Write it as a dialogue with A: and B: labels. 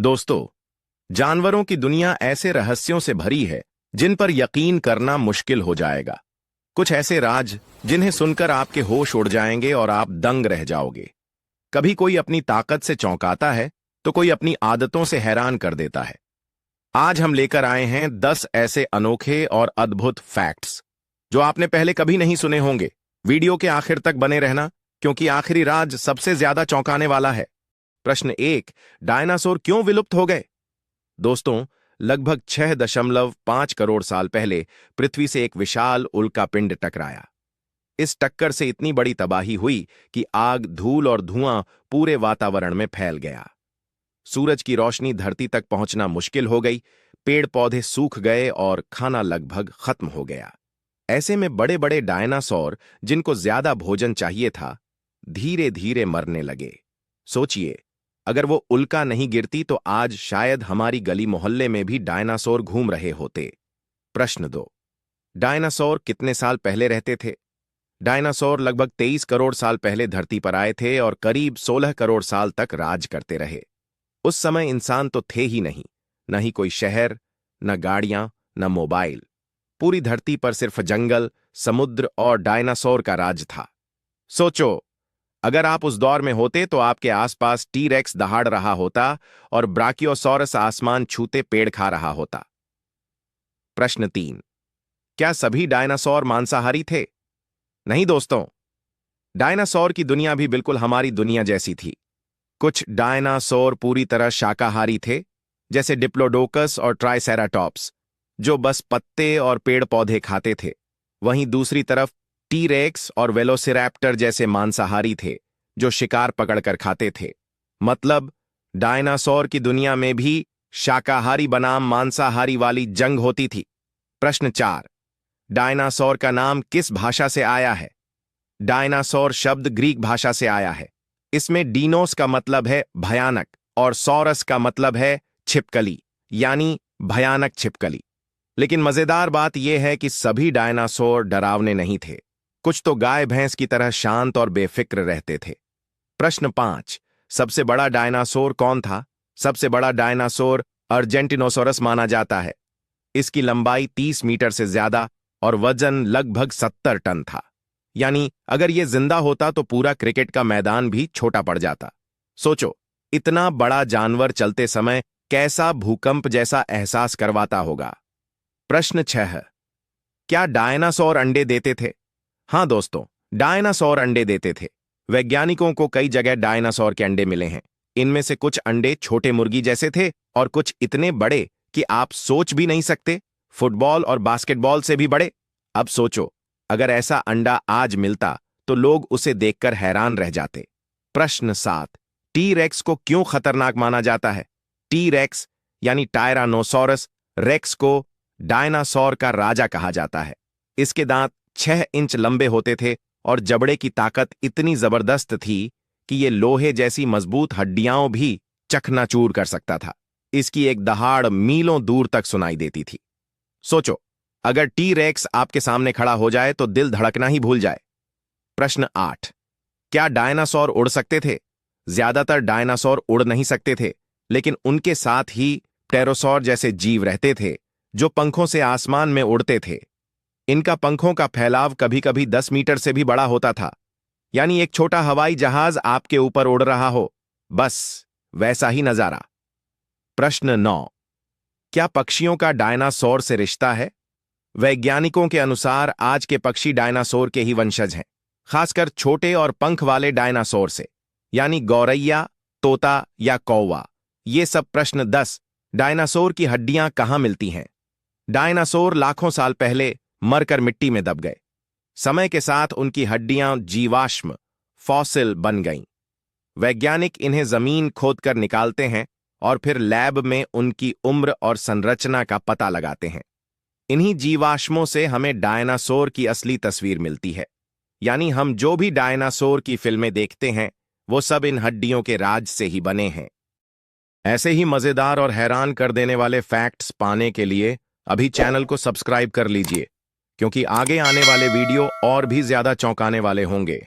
A: दोस्तों, जानवरों की दुनिया ऐसे रहस्यों से भरी है जिन पर यकीन करना मुश्किल हो जाएगा। कुछ ऐसे राज जिन्हें सुनकर आपके होश उड़ जाएंगे और आप दंग रह जाओगे। कभी कोई अपनी ताकत से चौंकाता है तो कोई अपनी आदतों से हैरान कर देता है। आज हम लेकर आए हैं 10 ऐसे अनोखे और अद्भुत फैक्ट्स जो आपने पहले कभी नहीं सुने होंगे। वीडियो के आखिर तक बने रहना, क्योंकि आखिरी राज सबसे ज्यादा चौंकाने वाला है। प्रश्न 1, डायनासोर क्यों विलुप्त हो गए? दोस्तों, लगभग 6.5 करोड़ साल पहले पृथ्वी से एक विशाल उल्कापिंड टकराया। इस टक्कर से इतनी बड़ी तबाही हुई कि आग, धूल और धुआं पूरे वातावरण में फैल गया। सूरज की रोशनी धरती तक पहुंचना मुश्किल हो गई, पेड़ पौधे सूख गए और खाना लगभग खत्म हो गया। ऐसे में बड़े बड़े डायनासोर, जिनको ज्यादा भोजन चाहिए था, धीरे धीरे मरने लगे। सोचिए, अगर वो उल्का नहीं गिरती तो आज शायद हमारी गली मोहल्ले में भी डायनासोर घूम रहे होते। प्रश्न 2, डायनासोर कितने साल पहले रहते थे? डायनासोर लगभग 23 करोड़ साल पहले धरती पर आए थे और करीब 16 करोड़ साल तक राज करते रहे। उस समय इंसान तो थे ही नहीं, न ही कोई शहर, न गाड़ियां, न मोबाइल। पूरी धरती पर सिर्फ जंगल, समुद्र और डायनासोर का राज था। सोचो, अगर आप उस दौर में होते तो आपके आसपास टी-रेक्स दहाड़ रहा होता और ब्राकियोसॉरस आसमान छूते पेड़ खा रहा होता। प्रश्न 3, क्या सभी डायनासोर मांसाहारी थे? नहीं दोस्तों, डायनासोर की दुनिया भी बिल्कुल हमारी दुनिया जैसी थी। कुछ डायनासोर पूरी तरह शाकाहारी थे, जैसे डिप्लोडोकस और ट्राइसेराटॉप्स, जो बस पत्ते और पेड़ पौधे खाते थे। वहीं दूसरी तरफ टी-रेक्स और वेलोसिरैप्टर जैसे मांसाहारी थे, जो शिकार पकड़कर खाते थे। मतलब, डायनासोर की दुनिया में भी शाकाहारी बनाम मांसाहारी वाली जंग होती थी। प्रश्न 4, डायनासोर का नाम किस भाषा से आया है? डायनासोर शब्द ग्रीक भाषा से आया है। इसमें डीनोस का मतलब है भयानक और सॉरस का मतलब है छिपकली, यानी भयानक छिपकली। लेकिन मजेदार बात यह है कि सभी डायनासोर डरावने नहीं थे। कुछ तो गाय भैंस की तरह शांत और बेफिक्र रहते थे। प्रश्न 5, सबसे बड़ा डायनासोर कौन था? सबसे बड़ा डायनासोर अर्जेंटिनोसोरस माना जाता है। इसकी लंबाई 30 मीटर से ज्यादा और वजन लगभग 70 टन था। यानी अगर यह जिंदा होता तो पूरा क्रिकेट का मैदान भी छोटा पड़ जाता। सोचो, इतना बड़ा जानवर चलते समय कैसा भूकंप जैसा एहसास करवाता होगा। प्रश्न 6, क्या डायनासोर अंडे देते थे? हां दोस्तों, डायनासोर अंडे देते थे। वैज्ञानिकों को कई जगह डायनासोर के अंडे मिले हैं। इनमें से कुछ अंडे छोटे मुर्गी जैसे थे और कुछ इतने बड़े कि आप सोच भी नहीं सकते, फुटबॉल और बास्केटबॉल से भी बड़े। अब सोचो, अगर ऐसा अंडा आज मिलता तो लोग उसे देखकर हैरान रह जाते। प्रश्न 7, टी-रेक्स को क्यों खतरनाक माना जाता है? टी-रेक्स यानी टायरानोसोरस रेक्स को डायनासोर का राजा कहा जाता है। इसके दांत 6 इंच लंबे होते थे और जबड़े की ताकत इतनी जबरदस्त थी कि ये लोहे जैसी मजबूत हड्डियां भी चकनाचूर कर सकता था। इसकी एक दहाड़ मीलों दूर तक सुनाई देती थी। सोचो, अगर टी-रेक्स आपके सामने खड़ा हो जाए तो दिल धड़कना ही भूल जाए। प्रश्न 8, क्या डायनासोर उड़ सकते थे? ज्यादातर डायनासोर उड़ नहीं सकते थे, लेकिन उनके साथ ही प्टेरोसोर जैसे जीव रहते थे जो पंखों से आसमान में उड़ते थे। इनका पंखों का फैलाव कभी कभी 10 मीटर से भी बड़ा होता था, यानी एक छोटा हवाई जहाज आपके ऊपर उड़ रहा हो, बस वैसा ही नजारा। प्रश्न 9, क्या पक्षियों का डायनासोर से रिश्ता है? वैज्ञानिकों के अनुसार आज के पक्षी डायनासोर के ही वंशज हैं, खासकर छोटे और पंख वाले डायनासोर से, यानी गौरैया, तोता या कौवा। ये सब। प्रश्न 10, डायनासोर की हड्डियां कहां मिलती हैं? डायनासोर लाखों साल पहले मरकर मिट्टी में दब गए। समय के साथ उनकी हड्डियां जीवाश्म फॉसिल बन गईं। वैज्ञानिक इन्हें जमीन खोदकर निकालते हैं और फिर लैब में उनकी उम्र और संरचना का पता लगाते हैं। इन्हीं जीवाश्मों से हमें डायनासोर की असली तस्वीर मिलती है। यानी हम जो भी डायनासोर की फिल्में देखते हैं वो सब इन हड्डियों के राज से ही बने हैं। ऐसे ही मजेदार और हैरान कर देने वाले फैक्ट्स पाने के लिए अभी चैनल को सब्सक्राइब कर लीजिए, क्योंकि आगे आने वाले वीडियो और भी ज्यादा चौंकाने वाले होंगे।